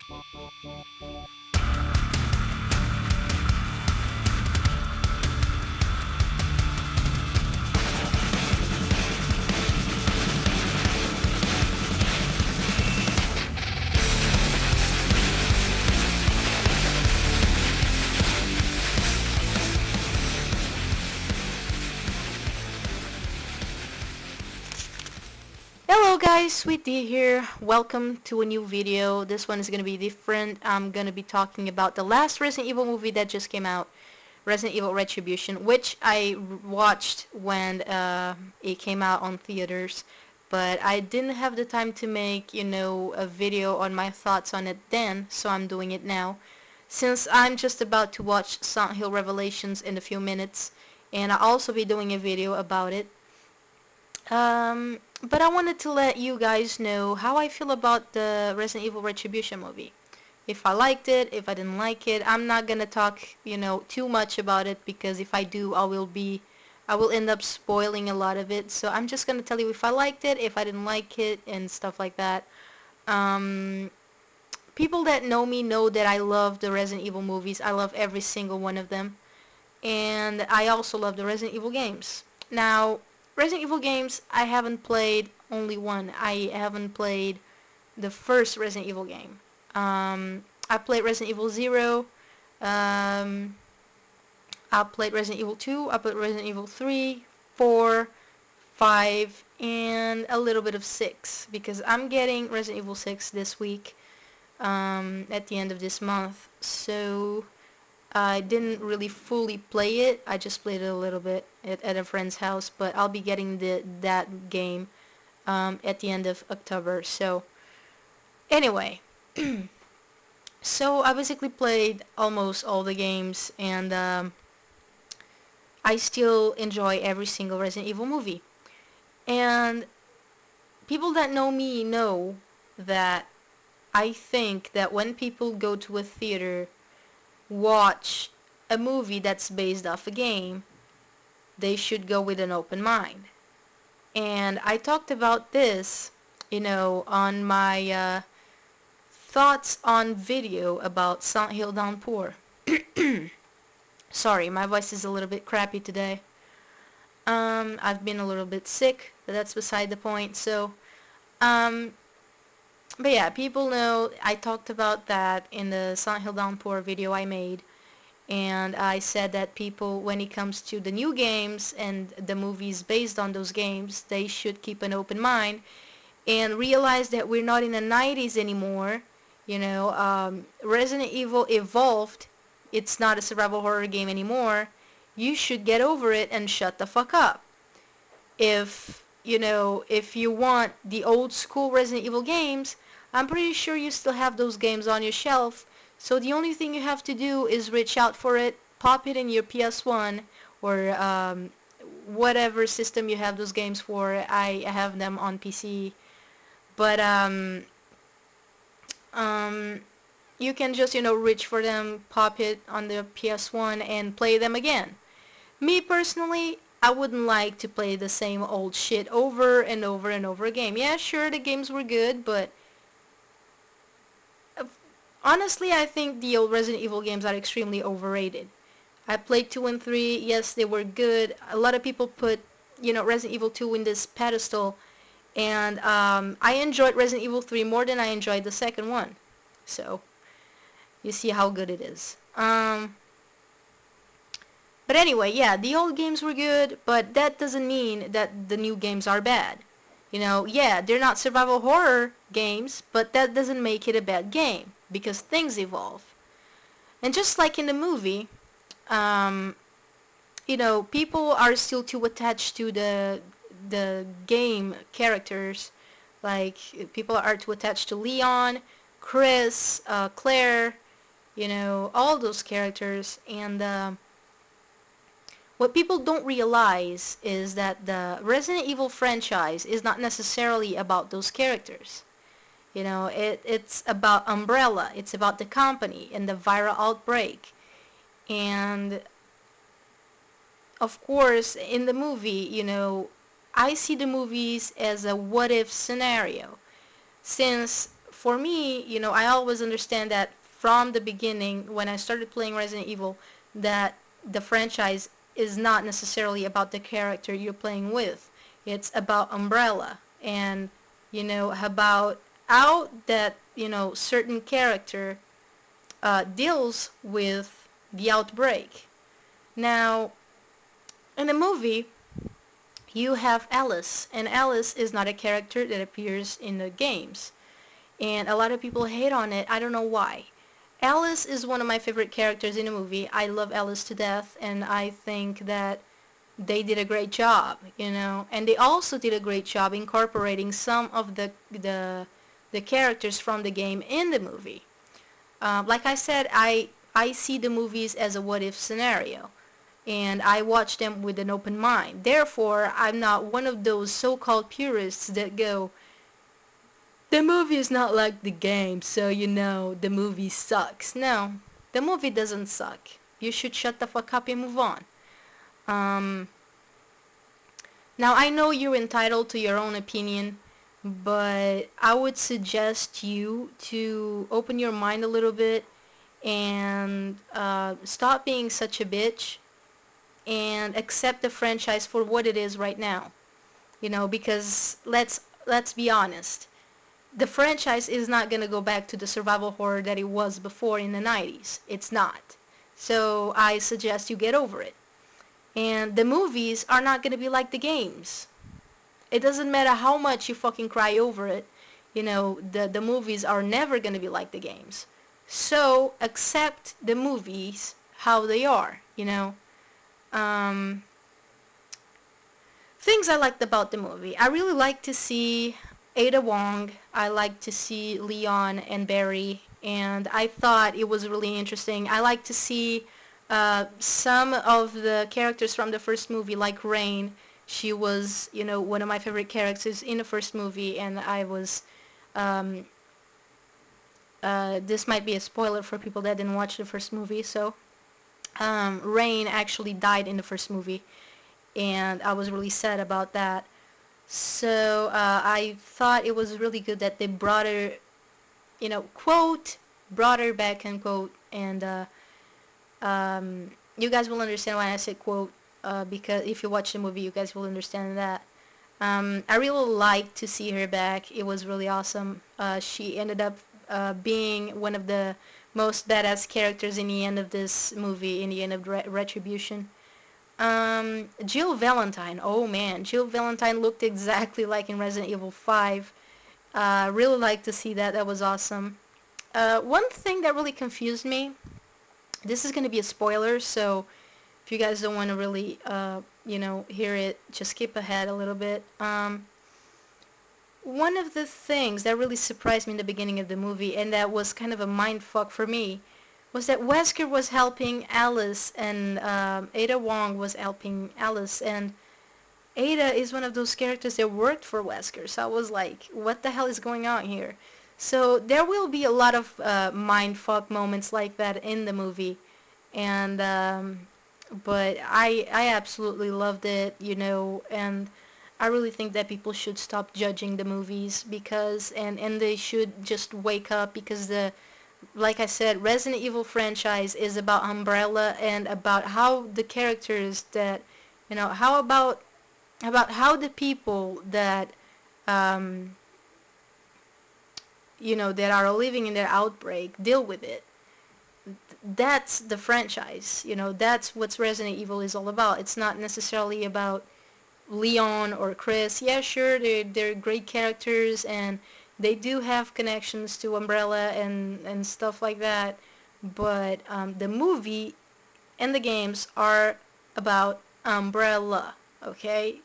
Hello guys, Sweet D here. Welcome to a new video. This one is going to be different. I'm going to be talking about the last Resident Evil movie that just came out, Resident Evil Retribution, which I watched when it came out on theaters, but I didn't have the time to make, a video on my thoughts on it then, so I'm doing it now. Since I'm just about to watch Silent Hill Revelations in a few minutes, and I'll also be doing a video about it. But I wanted to let you guys know how I feel about the Resident Evil Retribution movie. If I liked it, if I didn't like it. I'm not gonna talk, too much about it, because if I do, I will end up spoiling a lot of it. So I'm just gonna tell you if I liked it, if I didn't like it, and stuff like that. People that know me know that I love the Resident Evil movies. I love every single one of them. And I also love the Resident Evil games. Now, Resident Evil games, I haven't played only one. I haven't played the first Resident Evil game. I played Resident Evil 0. I played Resident Evil 2. I played Resident Evil 3, 4, 5, and a little bit of 6. Because I'm getting Resident Evil 6 this week, at the end of this month. So I didn't really fully play it. I just played it a little bit at a friend's house, but I'll be getting that game at the end of October. So anyway, so I basically played almost all the games, and I still enjoy every single Resident Evil movie. And people that know me know that I think that when people go to a theater, watch a movie that's based off a game, they should go with an open mind. And I talked about this, on my thoughts on video about Silent Hill Downpour. Sorry, my voice is a little bit crappy today. I've been a little bit sick, but that's beside the point. So, but yeah, people know I talked about that in the Silent Hill Downpour video I made, and I said that people, when it comes to the new games and the movies based on those games, they should keep an open mind and realize that we're not in the 90s anymore. Resident Evil evolved. It's not a survival horror game anymore. You should get over it and shut the fuck up. If you want the old school Resident Evil games, I'm pretty sure you still have those games on your shelf, so the only thing you have to do is reach out for it, pop it in your PS1, or whatever system you have those games for. I have them on PC, but you can just, reach for them, pop it on the PS1, and play them again. Me personally, I wouldn't like to play the same old shit over and over and over again. Yeah, sure, the games were good, but honestly, I think the old Resident Evil games are extremely overrated. I played 2 and 3. Yes, they were good. A lot of people put, Resident Evil 2 in this pedestal, and I enjoyed Resident Evil 3 more than I enjoyed the second one. So, you see how good it is. But anyway, yeah, the old games were good, but that doesn't mean that the new games are bad. Yeah, they're not survival horror games, but that doesn't make it a bad game, because things evolve. And just like in the movie, people are still too attached to the game characters. Like, people are too attached to Leon, Chris, Claire, all those characters. And what people don't realize is that the Resident Evil franchise is not necessarily about those characters. It's about Umbrella, it's about the company and the viral outbreak. And of course, in the movie, I see the movies as a what-if scenario. Since for me, I always understand that from the beginning when I started playing Resident Evil, that the franchise is not necessarily about the character you're playing with. It's about Umbrella and, about how that, certain character deals with the outbreak. Now, in the movie, you have Alice, and Alice is not a character that appears in the games. And a lot of people hate on it. I don't know why. Alice is one of my favorite characters in the movie. I love Alice to death, and I think that they did a great job, And they also did a great job incorporating some of the characters from the game in the movie. Like I said, I see the movies as a what if scenario, and I watch them with an open mind. Therefore, I'm not one of those so-called purists that go, the movie is not like the game, so the movie sucks. No, the movie doesn't suck. You should shut the fuck up and move on. Um, Now, I know you're entitled to your own opinion, but I would suggest you to open your mind a little bit and stop being such a bitch and accept the franchise for what it is right now. Because let's be honest. The franchise is not going to go back to the survival horror that it was before in the 90s. It's not. So I suggest you get over it. And the movies are not going to be like the games. It doesn't matter how much you fucking cry over it. The movies are never going to be like the games. So accept the movies how they are, Things I liked about the movie. I really like to see Ada Wong. I like to see Leon and Barry. And I thought it was really interesting. I like to see some of the characters from the first movie, like Rain. She was, one of my favorite characters in the first movie, and I was, this might be a spoiler for people that didn't watch the first movie, so, Rain actually died in the first movie, and I was really sad about that. So, I thought it was really good that they brought her, quote, brought her back, end quote, and, you guys will understand why I said quote, because if you watch the movie, you guys will understand that. I really liked to see her back. It was really awesome. She ended up being one of the most badass characters in the end of this movie, in the end of Retribution. Jill Valentine. Oh man, Jill Valentine looked exactly like in Resident Evil 5. Really liked to see that. That was awesome. One thing that really confused me, this is going to be a spoiler, so if you guys don't want to really, hear it, just skip ahead a little bit. One of the things that really surprised me in the beginning of the movie, and that was kind of a mind fuck for me, was that Wesker was helping Alice, and Ada Wong was helping Alice, and Ada is one of those characters that worked for Wesker, so I was like, what the hell is going on here? So there will be a lot of mindfuck moments like that in the movie, and but I absolutely loved it, and I really think that people should stop judging the movies because and they should just wake up because like I said, Resident Evil franchise is about Umbrella and about how the characters that how about how the people that that are living in their outbreak deal with it. That's the franchise. That's what Resident Evil is all about. It's not necessarily about Leon or Chris. Yeah, sure, they're great characters and they do have connections to Umbrella and stuff like that. But the movie and the games are about Umbrella. Okay,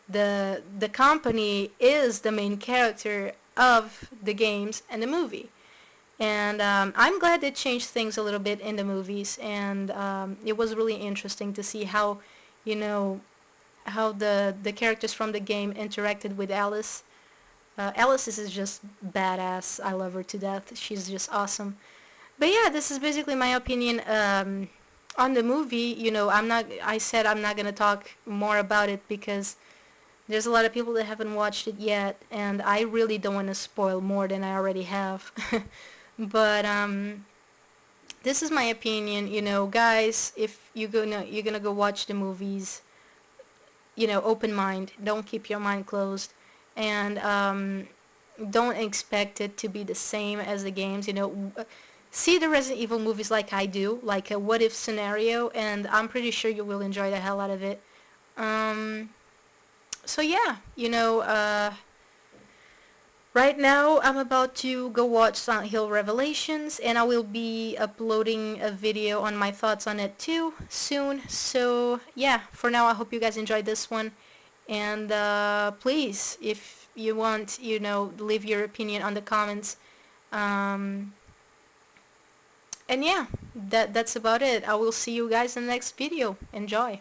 the company is the main character of the games and the movie. And I'm glad they changed things a little bit in the movies, and it was really interesting to see how, how the characters from the game interacted with Alice. Alice is just badass. I love her to death. She's just awesome. But yeah, this is basically my opinion on the movie. I said I'm not gonna talk more about it because There's a lot of people that haven't watched it yet, and I really don't want to spoil more than I already have. But this is my opinion, you know, guys. If you're gonna go watch the movies, you know, open mind. Don't keep your mind closed, and don't expect it to be the same as the games. You know, see the Resident Evil movies like I do, like a what if scenario, and I'm pretty sure you will enjoy the hell out of it. Um, so yeah, you know, right now I'm about to go watch Silent Hill Revelations, and I will be uploading a video on my thoughts on it too soon. So yeah, for now I hope you guys enjoyed this one, and please, if you want, you know, leave your opinion on the comments. Um, and yeah, that's about it. I will see you guys in the next video. Enjoy.